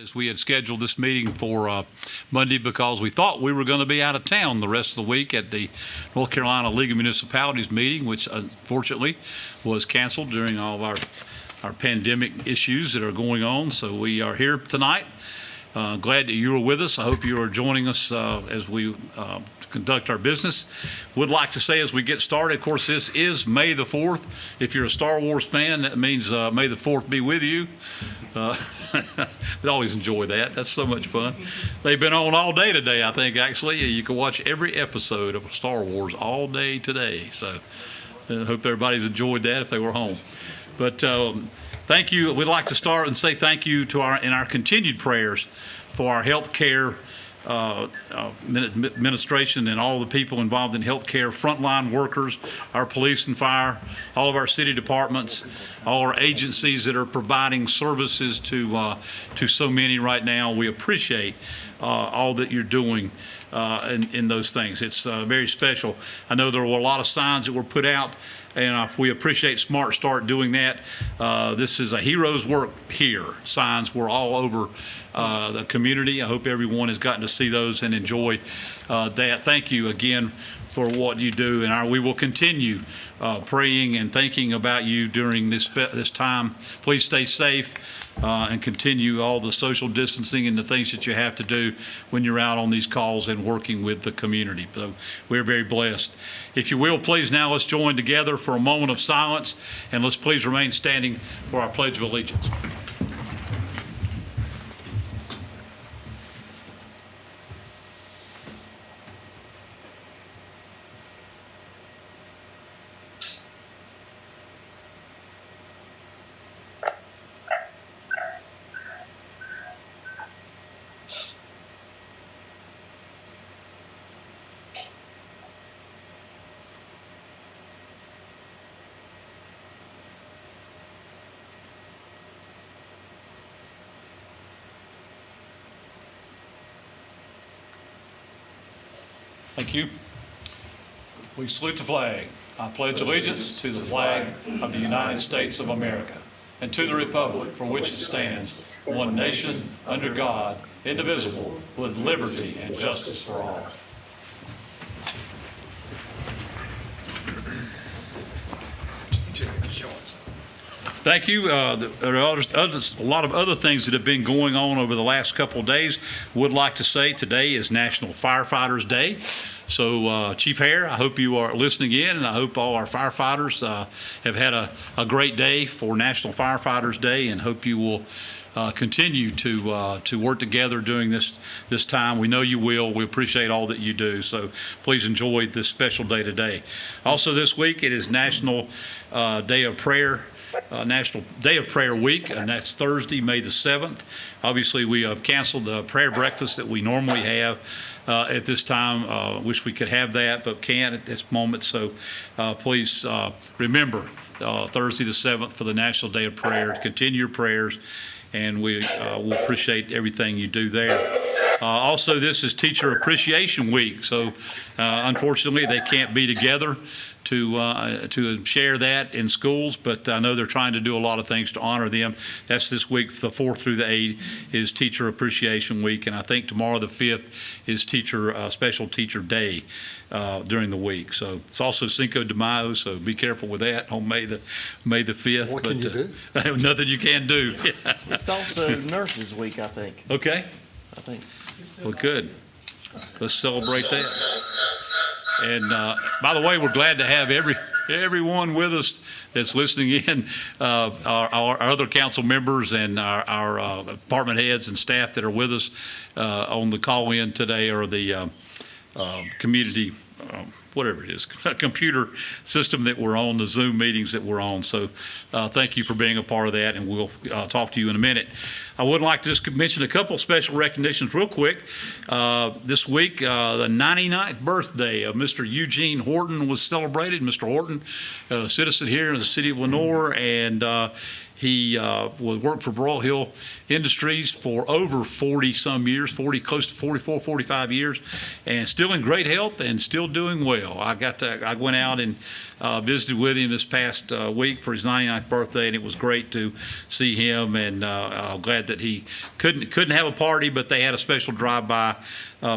As we had scheduled this meeting for Monday because we thought we were going to be out of town the rest of the week at the North Carolina League of Municipalities meeting, which unfortunately was canceled during all of our pandemic issues that are going on. So we are here tonight. Glad that you are with us. I hope you are joining us as we conduct our business. Would like to say as we get started, of course, this is May the 4th. If you're a Star Wars fan, that means May the 4th be with you. I always enjoy that. That's so much fun. They've been on all day today, I think, actually. You can watch every episode of Star Wars all day today. So I hope everybody's enjoyed that if they were home. But thank you. We'd like to start and say thank you to our continued prayers for our health care administration and all the people involved in healthcare, frontline workers, our police and fire, all of our city departments, all our agencies that are providing services to so many right now. We appreciate all that you're doing in those things. It's very special. I know there were a lot of signs that were put out, and we appreciate Smart Start doing that. This is a hero's work here. Signs were all over the community. I hope everyone has gotten to see those and enjoy that. Thank you again for what you do, and we will continue praying and thinking about you during this time. Please stay safe and continue all the social distancing and the things that you have to do when you're out on these calls and working with the community. So we're very blessed. If you will, please now let's join together for a moment of silence, and let's please remain standing for our Pledge of Allegiance. Thank you. We salute the flag. I pledge allegiance to the flag of the United States of America and to the republic for which it stands, one nation, under God, indivisible, with liberty and justice for all. Thank you. There are a lot of other things that have been going on over the last couple of days. Would like to say today is National Firefighters Day. So Chief Hare, I hope you are listening in, and I hope all our firefighters have had a great day for National Firefighters Day, and hope you will continue to work together during this time. We know you will. We appreciate all that you do. So please enjoy this special day today. Also this week, it is National Day of Prayer. National Day of Prayer Week, and that's Thursday, May the 7th. Obviously, we have canceled the prayer breakfast that we normally have at this time. Wish we could have that, but can't at this moment. So please remember Thursday the 7th for the National Day of Prayer. Continue your prayers, and we will appreciate everything you do there. Also, this is Teacher Appreciation Week, so unfortunately they can't be together to share that in schools, but I know they're trying to do a lot of things to honor them. That's this week, the 4th through the 8th is Teacher Appreciation Week, and I think tomorrow the 5th is Special Teacher Day during the week. So it's also Cinco de Mayo, so be careful with that on May the 5th. What can you do? Nothing you can do. It's also Nurses Week, I think. Okay. I think. Well, good. Let's celebrate that. And by the way, we're glad to have everyone with us that's listening in, our other council members and our department heads and staff that are with us on the call-in today, or the community, whatever it is, computer system that we're on, the Zoom meetings that we're on. So thank you for being a part of that, and we'll talk to you in a minute. I would like to just mention a couple special recognitions real quick. This week, the 99th birthday of Mr. Eugene Horton was celebrated. Mr. Horton, a citizen here in the city of Lenoir, and He worked for Broad Hill Industries for over 40-some years, close to 44, 45 years, and still in great health and still doing well. I went out and visited with him this past week for his 99th birthday, and it was great to see him. And I'm glad that he couldn't have a party, but they had a special drive-by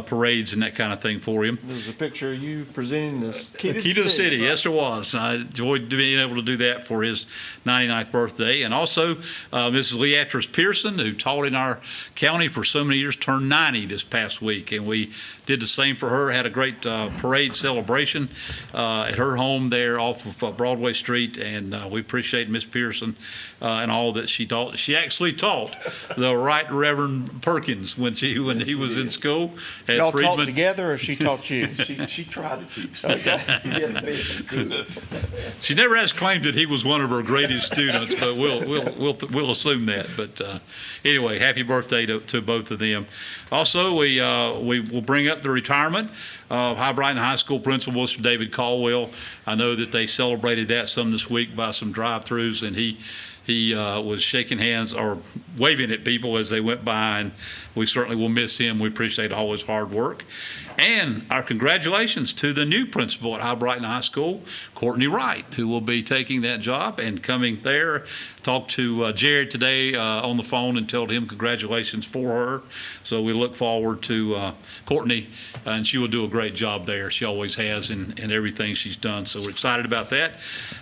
parades and that kind of thing for him. There's a picture of you presenting the key Key to the city, right? yes, there was. I enjoyed being able to do that for his 99th birthday. And also, Mrs. Leatrice Pearson, who taught in our county for so many years, turned 90 this past week. And we did the same for her, had a great parade celebration at her home there off of Broadway Street. And we appreciate Miss Pearson and all that she taught. She actually taught the Right Reverend Perkins when he was in school at Y'all Friedman. taught together, or she taught you? She tried to teach me. She didn't think she could. She never has claimed that he was one of her greatest students, but we'll assume that. But anyway, happy birthday to both of them. Also, we will bring up the retirement of High Brighton High School Principal Mr. David Caldwell. I know that they celebrated that some this week by some drive-throughs, and he was shaking hands or waving at people as they went by, and we certainly will miss him. We appreciate all his hard work. And our congratulations to the new principal at High Brighton High School, Courtney Wright, who will be taking that job and coming there. Talked to Jared today on the phone and told him congratulations for her. So we look forward to Courtney, and she will do a great job there. She always has in everything she's done. So we're excited about that.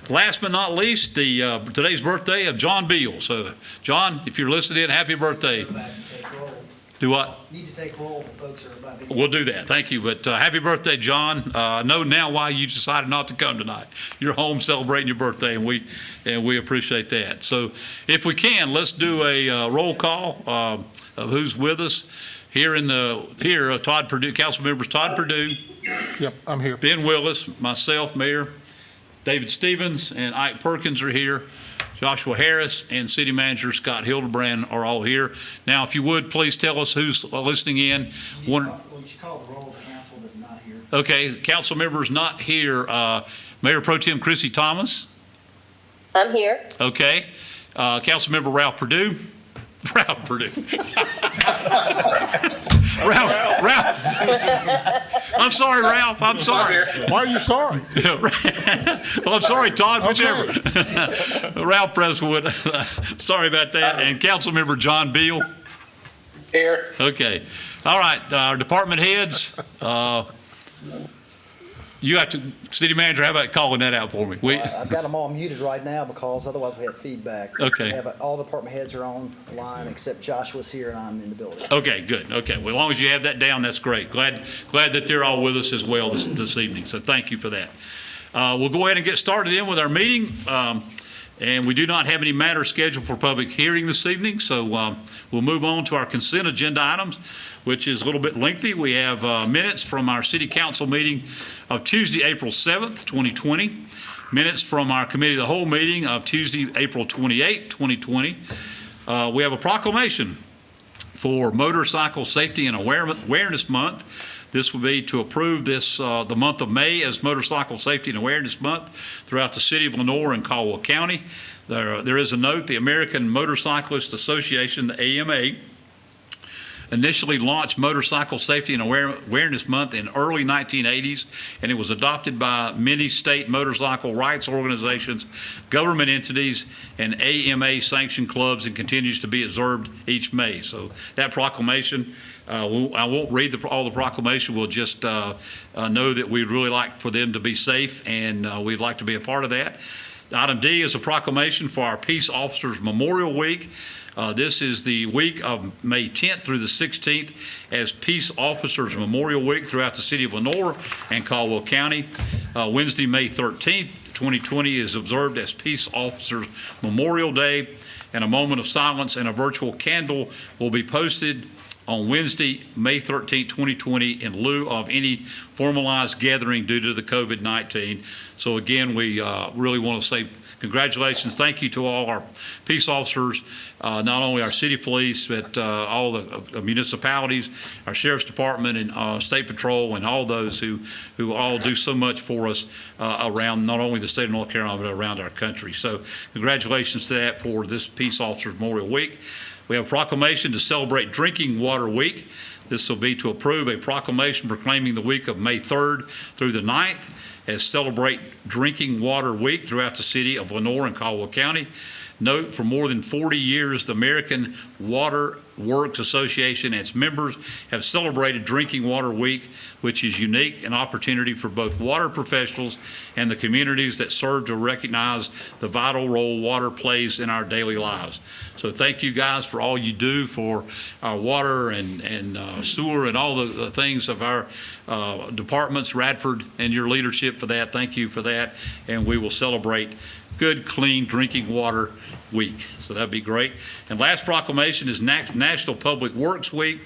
Last but not least, today's birthday of John Beal. So, John, if you're listening, happy birthday. Go back and take roll. Do what? Need to take roll, folks are about to. We'll do that. Thank you. But happy birthday, John. I know now why you decided not to come tonight. You're home celebrating your birthday, and we appreciate that. So if we can, let's do a roll call of who's with us. Here, Todd Purdue, council members Todd Purdue, Yep, I'm here. Ben Willis, myself, Mayor, David Stevens, and Ike Perkins are here. Joshua Harris and City Manager Scott Hildebrand are all here. Now, if you would, please tell us who's listening in. Would you call the roll of council that's not here? Okay, council members not here. Mayor Pro Tem Chrissy Thomas. I'm here. Okay. Councilmember Ralph Purdue. Ralph Purdue. Ralph. I'm sorry, Ralph. I'm sorry. Why are you sorry? Well, I'm sorry, Todd, whichever. Ralph Presswood. Sorry about that. And Councilmember John Beal. Here. Okay. All right. Our department heads. You have to, City Manager, how about calling that out for me? I've got them all muted right now because otherwise we have feedback. Okay. All department heads are online except Joshua's here and I'm in the building. Okay, good. Okay, well, as long as you have that down, that's great. Glad that they're all with us as well this evening, so thank you for that. We'll go ahead and get started in with our meeting, and we do not have any matters scheduled for public hearing this evening, so we'll move on to our consent agenda items, which is a little bit lengthy. We have minutes from our city council meeting of Tuesday, April 7th, 2020, minutes from our committee of the whole meeting of Tuesday, April 28th, 2020. We have a proclamation for Motorcycle Safety and Awareness Month. This would be to approve this the month of May as Motorcycle Safety and Awareness Month throughout the city of Lenoir and Caldwell County. There is a note, the American Motorcyclist Association, the AMA, initially launched Motorcycle Safety and Awareness Month in early 1980s, and it was adopted by many state motorcycle rights organizations, government entities, and AMA sanctioned clubs, and continues to be observed each May. So that proclamation, I won't read all the proclamation. We'll just know that we'd really like for them to be safe, and we'd like to be a part of that. Item D is a proclamation for our Peace Officers Memorial Week. This is the week of May 10th through the 16th as Peace Officers Memorial Week throughout the city of Lenoir and Caldwell County. Wednesday, May 13th, 2020 is observed as Peace Officers Memorial Day, and a moment of silence and a virtual candle will be posted on Wednesday, May 13, 2020, in lieu of any formalized gathering due to the COVID-19. So again, we really want to say congratulations. Thank you to all our peace officers, not only our city police, but all the municipalities, our sheriff's department and state patrol, and all those who all do so much for us around not only the state of North Carolina, but around our country. So congratulations to that for this Peace Officers Memorial Week. We have a proclamation to celebrate Drinking Water Week. This will be to approve a proclamation proclaiming the week of May 3rd through the 9th as Celebrate Drinking Water Week throughout the city of Lenoir and Caldwell County. Note, for more than 40 years, the American Water Works Association and its members have celebrated Drinking Water Week, which is unique an opportunity for both water professionals and the communities that serve to recognize the vital role water plays in our daily lives. So thank you guys for all you do for our water and sewer and all the things of our departments, Radford, and your leadership for that. Thank you for that. And we will celebrate good, clean drinking water week. So that'd be great. And last proclamation is National Public Works Week.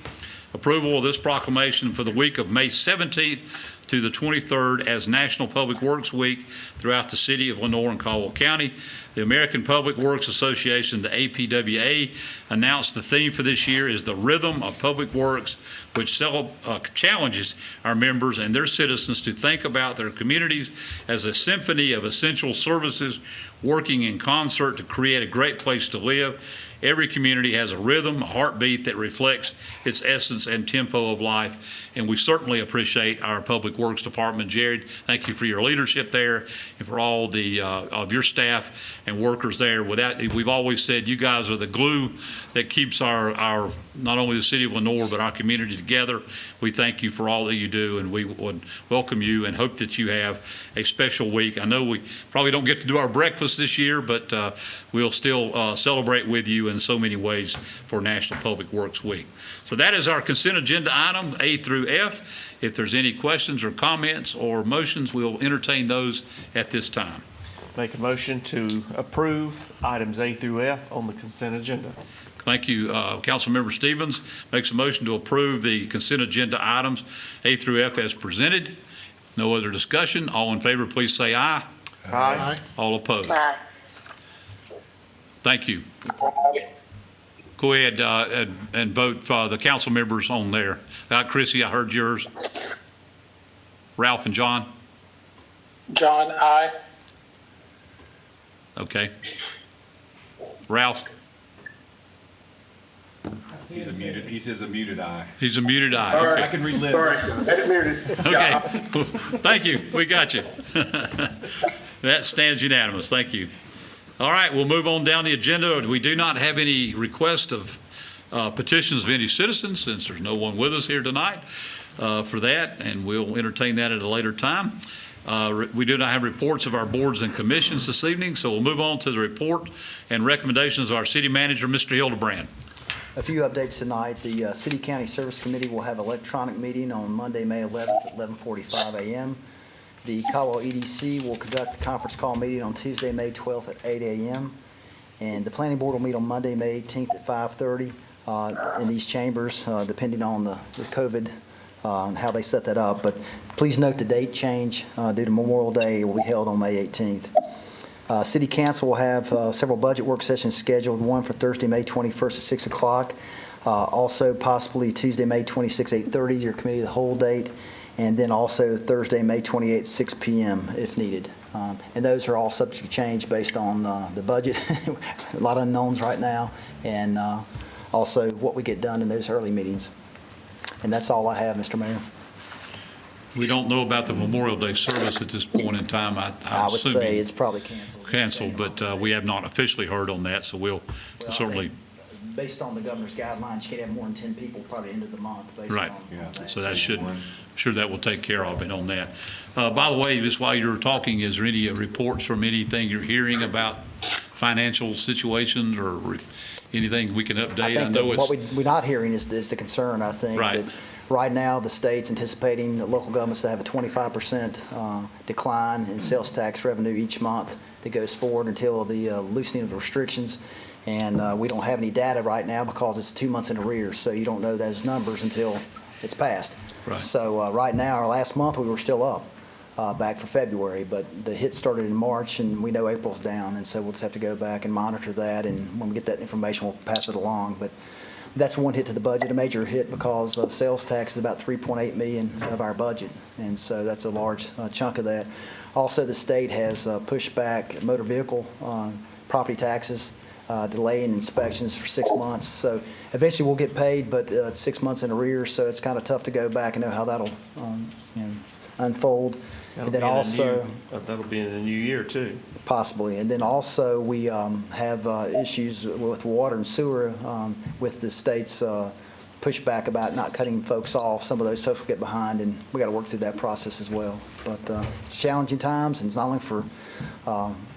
Approval of this proclamation for the week of May 17th to the 23rd as National Public Works Week throughout the city of Lenoir and Caldwell County. The American Public Works Association, the APWA, announced the theme for this year is the Rhythm of Public Works, which challenges our members and their citizens to think about their communities as a symphony of essential services working in concert to create a great place to live. Every community has a rhythm, a heartbeat that reflects its essence and tempo of life, and we certainly appreciate our Public Works Department. Jared, thank you for your leadership there and for all the of your staff and workers there. Without, we've always said you guys are the glue that keeps our not only the city of Lenoir but our community together. We thank you for all that you do, and we would welcome you and hope that you have a special week. I know we probably don't get to do our breakfast this year, but we'll still celebrate with you in so many ways for National Public Works Week. So that is our consent agenda item, A through F. If there's any questions or comments or motions, we'll entertain those at this time. Make a motion to approve items A through F on the consent agenda. Thank you. Councilmember Stevens makes a motion to approve the consent agenda items A through F as presented. No other discussion. All in favor, please say aye. Aye. All opposed. Aye. Thank you. Go ahead and vote for the council members on there. Chrissy, I heard yours. Ralph and John? John, aye. Okay. Ralph? He's a muted, he says a muted eye. He's a muted eye. All Okay. I can relive. Sorry, had it muted. Okay. Thank you. We got you. That stands unanimous. Thank you. All right, we'll move on down the agenda. We do not have any request of petitions of any citizens, since there's no one with us here tonight for that, and we'll entertain that at a later time. We do not have reports of our boards and commissions this evening, so we'll move on to the report and recommendations of our city manager, Mr. Hildebrand. A few updates tonight. The City County Service Committee will have electronic meeting on Monday, May 11th at 11:45 a.m. The Caldwell EDC will conduct the conference call meeting on Tuesday, May 12th at 8 a.m. And the Planning Board will meet on Monday, May 18th at 5:30 in these chambers, depending on the COVID and how they set that up. But please note the date change due to Memorial Day. It will be held on May 18th. City Council will have several budget work sessions scheduled, one for Thursday, May 21st at 6 o'clock. Also possibly Tuesday, May 26th, 8:30, your committee of the whole date. And then also Thursday, May 28th, 6 p.m. if needed. And those are all subject to change based on the budget. A lot of unknowns right now, and also what we get done in those early meetings. And that's all I have, Mr. Mayor. We don't know about the Memorial Day service at this point in time. I would assume say it's probably canceled. canceled, but we have not officially heard on that, so we'll Well, certainly, Based on the governor's guidelines, you can't have more than 10 people probably end of the month based Right. on Yeah. that. so that should, I'm sure that will take care of it on that. By the way, just while you're talking, is there any reports from anything you're hearing about financial situations or anything we can I update? think know that what it's we're not hearing is the concern, I think. Right. That Right now, the state's anticipating the local governments to have a 25% decline in sales tax revenue each month that goes forward until the loosening of the restrictions. And we don't have any data right now because it's 2 months in arrears, so you don't know those numbers until it's passed. Right. So right now, our last month, we were still up back for February, but the hit started in March, and we know April's down, and so we'll just have to go back and monitor that, and when we get that information, we'll pass it along. But that's one hit to the budget, a major hit, because sales tax is about $3.8 million of our budget, and so that's a large chunk of that. Also, the state has pushed back motor vehicle property taxes, delaying inspections for 6 months. So eventually we'll get paid, but it's 6 months in arrears, so it's kind of tough to go back and know how that'll unfold. And then also, That'll be in the new year, too. possibly. And then also, we have issues with water and sewer with the state's pushback about not cutting folks off. Some of those folks will get behind, and we got to work through that process as well. But it's challenging times, and it's not only for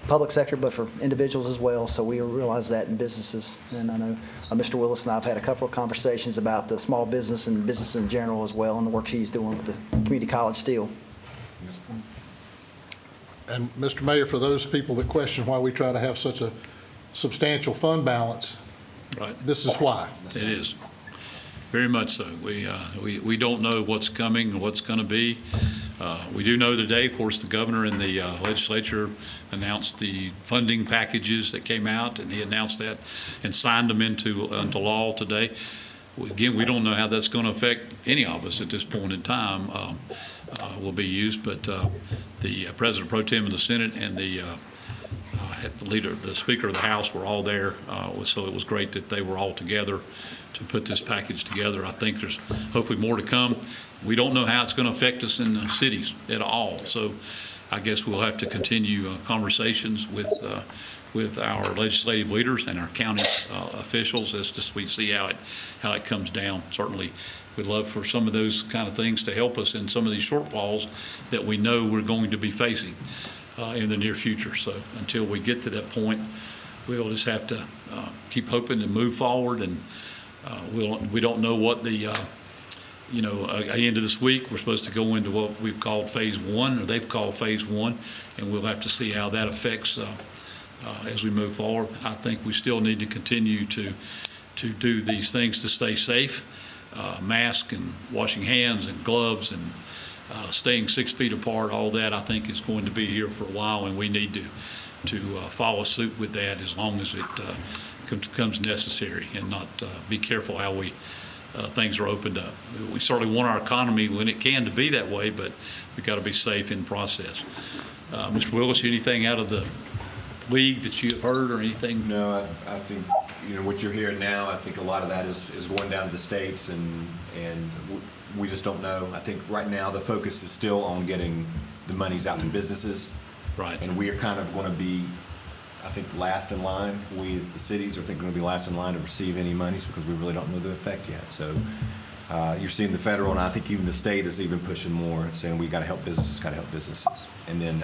public sector, but for individuals as well. So we realize that in businesses. And I know Mr. Willis and I have had a couple of conversations about the small business and business in general as well, and the work he's doing with the community college steel. And Mr. Mayor, for those people that question why we try to have such a substantial fund balance, Right. this is why. It is. Very much so. We don't know what's coming and what's going to be. We do know today, of course, the governor and the legislature announced the funding packages that came out, and he announced that and signed them into law today. Again, we don't know how that's going to affect any of us at this point in time. Will be used, but the President Pro Tem of the Senate and the Speaker of the House were all there, so it was great that they were all together to put this package together. I think there's hopefully more to come. We don't know how it's going to affect us in the cities at all, so I guess we'll have to continue conversations with our legislative leaders and our county officials as we see how it comes down. Certainly, we'd love for some of those kind of things to help us in some of these shortfalls that we know we're going to be facing in the near future. So until we get to that point, we'll just have to keep hoping and move forward. And we don't know what the at the end of this week, we're supposed to go into what we've called phase one, or they've called phase one, and we'll have to see how that affects as we move forward. I think we still need to continue to do these things to stay safe. Mask and washing hands and gloves and staying 6 feet apart, all that I think is going to be here for a while, and we need to follow suit with that as long as it becomes necessary, and not be careful how things are opened up. We certainly want our economy when it can to be that way, but we've got to be safe in the process. Mr. Willis, anything out of the league that you have heard or anything? No, I think, what you're hearing now, I think a lot of that is going down to the states, and we just don't know. I think right now the focus is still on getting the monies out to businesses. Right. And we are kind of going to be, I think, last in line. We as the cities are going to be last in line to receive any monies because we really don't know the effect yet. So you're seeing the federal, and I think even the state is even pushing more, saying we got to help businesses, And then,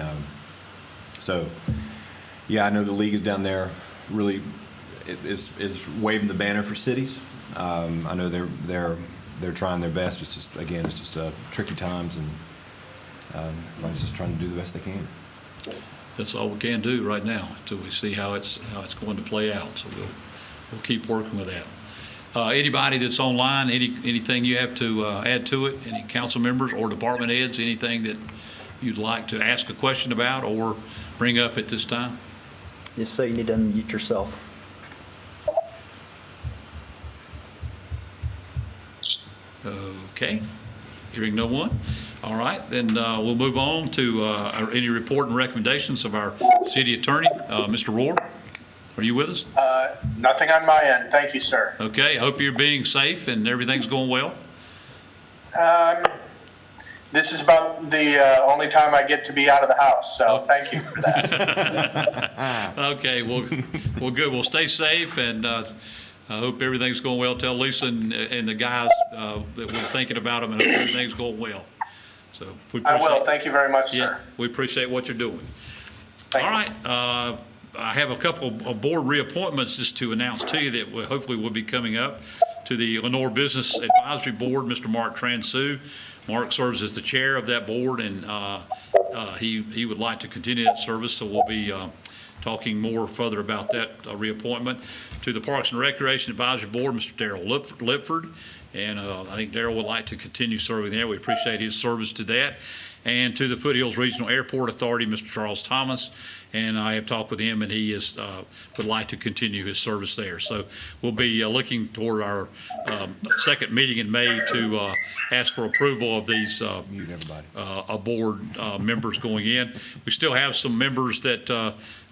yeah, I know the league is down there really is waving the banner for cities. I know they're trying their best. It's just tricky times, and everybody's just trying to do the best they can. That's all we can do right now until we see how it's going to play out. So we'll keep working with that. Anybody that's online, anything you have to add to it? Any council members or department heads? Anything that you'd like to ask a question about or bring up at this time? If so, you need to unmute yourself. Okay. Hearing no one. All right, then we'll move on to any report and recommendations of our city attorney. Mr. Rohr, are you with us? Nothing on my end. Thank you, sir. Okay, I hope you're being safe and everything's going well. This is about the only time I get to be out of the house, so thank you for that. Okay, well, good. Well, stay safe, and I hope everything's going well. Tell Lisa and the guys that we're thinking about them, and hope everything's going well. So we I appreciate, will. Thank you very much, yeah, sir. we appreciate what you're doing. Thank All you. right, I have a couple of board reappointments just to announce to you that hopefully will be coming up. To the Lenoir Business Advisory Board, Mr. Mark Transu. Mark serves as the chair of that board, and he would like to continue that service, so we'll be talking more further about that reappointment. To the Parks and Recreation Advisory Board, Mr. Darrell Lipford, and I think Darrell would like to continue serving there. We appreciate his service to that. And to the Foothills Regional Airport Authority, Mr. Charles Thomas, and I have talked with him, and he would like to continue his service there. So we'll be looking toward our second meeting in May to ask for approval of these Mute everybody. board members going in. We still have some members that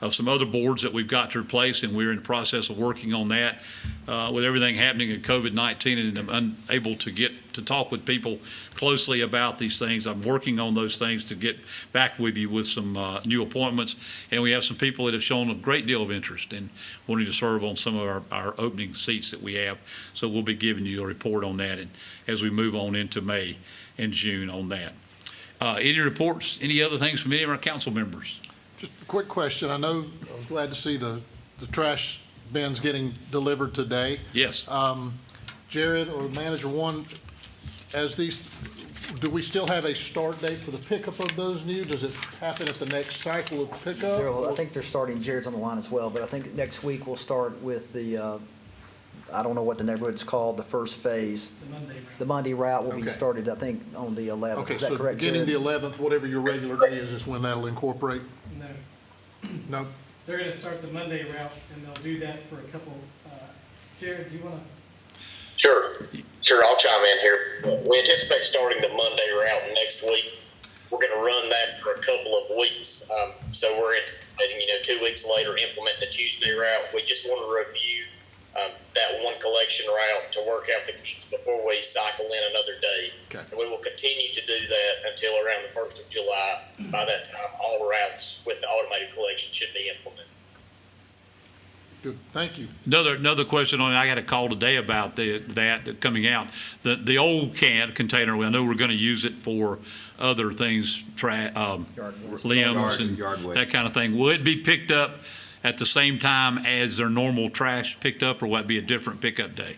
of some other boards that we've got to replace, and we're in the process of working on that. With everything happening in COVID-19 and I'm unable to get to talk with people closely about these things, I'm working on those things to get back with you with some new appointments. And we have some people that have shown a great deal of interest in wanting to serve on some of our opening seats that we have. So we'll be giving you a report on that and as we move on into May and June on that. Any reports, any other things from any of our council members? Just a quick question. I know, I was glad to see the trash bins getting delivered today. Yes. Jared or Manager One, as these, do we still have a start date for the pickup of those new? Does it happen at the next cycle of pickup? I think they're starting, Jared's on the line as well, but I think next week we'll start with the, I don't know what the neighborhood's called, the first phase. The Monday route will be Okay. started, I think, on the 11th. Okay, Is that so correct, beginning Jared? the 11th, whatever your regular day is when that'll incorporate? No, No? they're gonna start the Monday route, and they'll do that for a couple, Jared, do you wanna? Sure, I'll chime in here. We anticipate starting the Monday route next week. We're gonna run that for a couple of weeks. So we're anticipating, 2 weeks later, implement the Tuesday route. We just want to review that one collection route to work out the kinks before we cycle in another day. Okay. And we will continue to do that until around the 1st of July. By that time, all routes with the automated collection should be implemented. Good, thank you. Another question on it. I got a call today about that coming out. The old container, I know we're going to use it for other things, limbs and Yard waste. that kind of thing. Will it be picked up at the same time as their normal trash picked up, or will it be a different pickup day?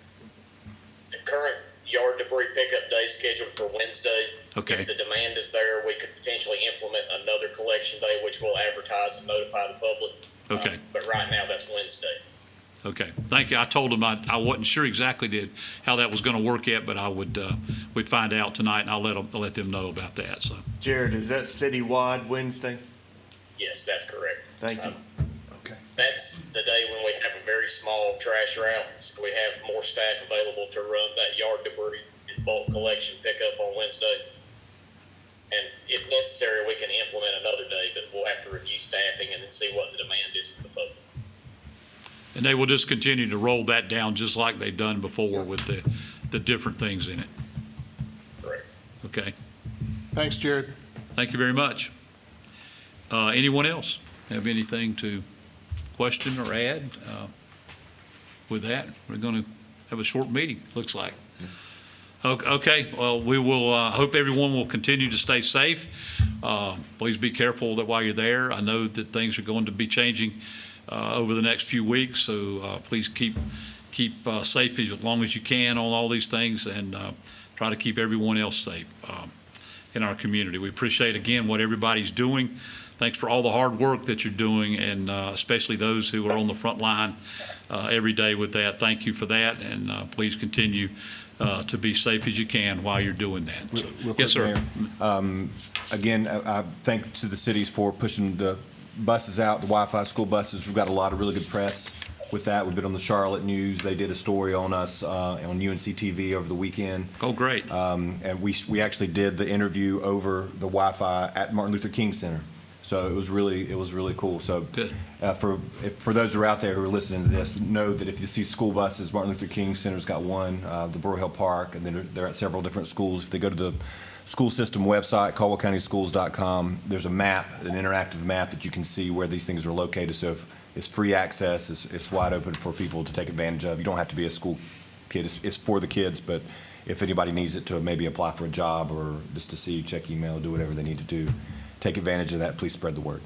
The current yard debris pickup day is scheduled for Wednesday. Okay. If the demand is there, we could potentially implement another collection day, which we'll advertise and notify the public. Okay. But right now, that's Wednesday. Okay, thank you. I told them I wasn't sure exactly how that was going to work yet, but we'd find out tonight, and I'll let them know about that, so. Jared, is that citywide Wednesday? Yes, that's correct. Thank you. Okay. That's the day when we have a very small trash route, so we have more staff available to run that yard debris and bulk collection pickup on Wednesday. And if necessary, we can implement another day, but we'll have to review staffing and then see what the demand is from the public. And they will just continue to roll that down just like they've done before with the different things in it. Correct. Okay, Thanks, Jared. thank you very much. Anyone else have anything to question or add? With that, we're going to have a short meeting, looks like. Okay, well, we will, hope everyone will continue to stay safe. Please be careful that while you're there. I know that things are going to be changing over the next few weeks, so please keep safe as long as you can on all these things, and try to keep everyone else safe in our community. We appreciate, again, what everybody's doing. Thanks for all the hard work that you're doing, and especially those who are on the front line every day with that. Thank you for that, and please continue to be safe as you can while you're doing that. So, Real quick, yes, sir. Mayor. Again, I thank to the cities for pushing the buses out, the Wi-Fi school buses. We've got a lot of really good press with that. We've been on the Charlotte News. They did a story on us on UNC TV over the weekend. Oh, great. And we actually did the interview over the Wi-Fi at Martin Luther King Center. So it was really cool. So Good. For those who are out there who are listening to this, know that if you see school buses, Martin Luther King Center's got one, the Burrow Hill Park, and then they're at several different schools. If they go to the school system website, caldwellcountyschools.com, there's a map, an interactive map that you can see where these things are located. So if it's free access, it's wide open for people to take advantage of. You don't have to be a school kid. It's for the kids, but if anybody needs it to maybe apply for a job or just to see, check email, do whatever they need to do, take advantage of that. Please spread the word.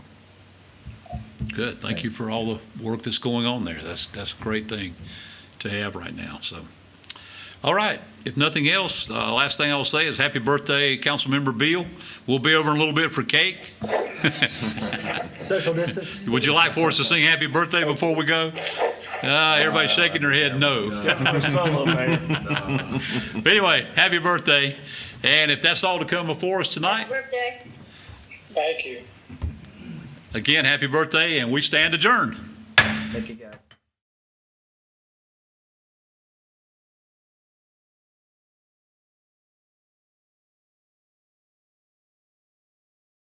Good. Thank you for all the work that's going on there. That's a great thing to have right now. So, All right, if nothing else, last thing I'll say is happy birthday, Councilmember Beal. We'll be over in a little bit for cake. Social distance? Would you like for us to sing happy birthday before we go? Everybody's shaking their head no. But anyway, happy birthday. And if that's all to come before us tonight, Birthday. Thank you. again, happy birthday, and we stand adjourned. Thank you, guys.